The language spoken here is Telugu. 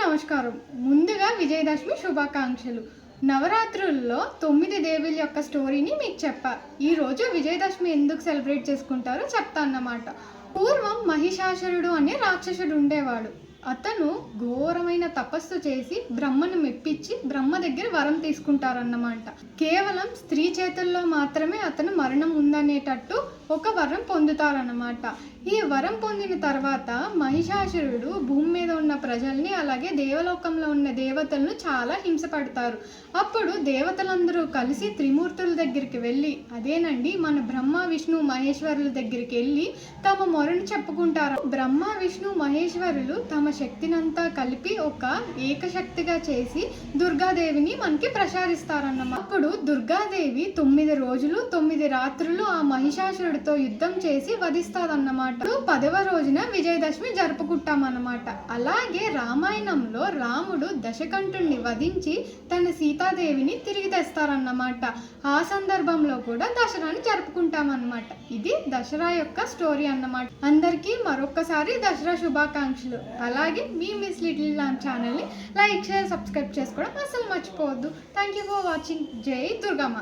నమస్కారం. ముందుగా విజయదశమి శుభాకాంక్షలు. నవరాత్రుల్లో 9 దేవీల యొక్క స్టోరీని మీకు చెప్పా. ఈరోజు విజయదశమి ఎందుకు సెలబ్రేట్ చేసుకుంటారో చెప్తాన్నమాట. పూర్వం మహిషాసురుడు అనే రాక్షసుడు ఉండేవాడు. అతను ఘోరమైన తపస్సు చేసి బ్రహ్మను మెప్పించి బ్రహ్మ దగ్గర వరం తీసుకుంటారన్నమాట. కేవలం స్త్రీ చేతుల్లో మాత్రమే అతను మరణం ఉందనేటట్టు ఒక వరం పొందుతారన్నమాట. ఈ వరం పొందిన తర్వాత మహిషాసురుడు భూమి మీద ఉన్న ప్రజల్ని అలాగే దేవలోకంలో ఉన్న దేవతలను చాలా హింసపడతారు. అప్పుడు దేవతలందరూ కలిసి త్రిమూర్తుల దగ్గరికి వెళ్ళి, అదేనండి మన బ్రహ్మ విష్ణు మహేశ్వరుల దగ్గరికి వెళ్ళి తమ మొరను చెప్పుకుంటారు. బ్రహ్మ విష్ణు మహేశ్వరులు తమ శక్తినంతా కలిపి ఒక ఏకశక్తిగా చేసి దుర్గాదేవిని మనకి ప్రసాదిస్తారన్నమాట. అప్పుడు దుర్గాదేవి 9 రోజులు 9 రాత్రులు ఆ మహిషాసురుడితో యుద్ధం చేసి వధిస్తాదన్నమాట. 10వ రోజున విజయదశమి జరుపుకుంటామన్నమాట. అలాగే రామాయణంలో రాముడు దశకంఠుణ్ణి వధించి తన సీతాదేవిని తిరిగి తెస్తారన్నమాట. ఆ సందర్భంలో కూడా దసరాని జరుపుకుంటామన్నమాట. ఇది దసరా యొక్క స్టోరీ అన్నమాట. అందరికీ మరొక్కసారి దసరా శుభాకాంక్షలు. అలాగే మీ మిస్ లిటిల్ ల్యాంప్ ఛానల్ని లైక్, షేర్, సబ్స్క్రైబ్ చేసుకోవడం అసలు మర్చిపోవద్దు. Thank you for watching. జై దుర్గమ్మ.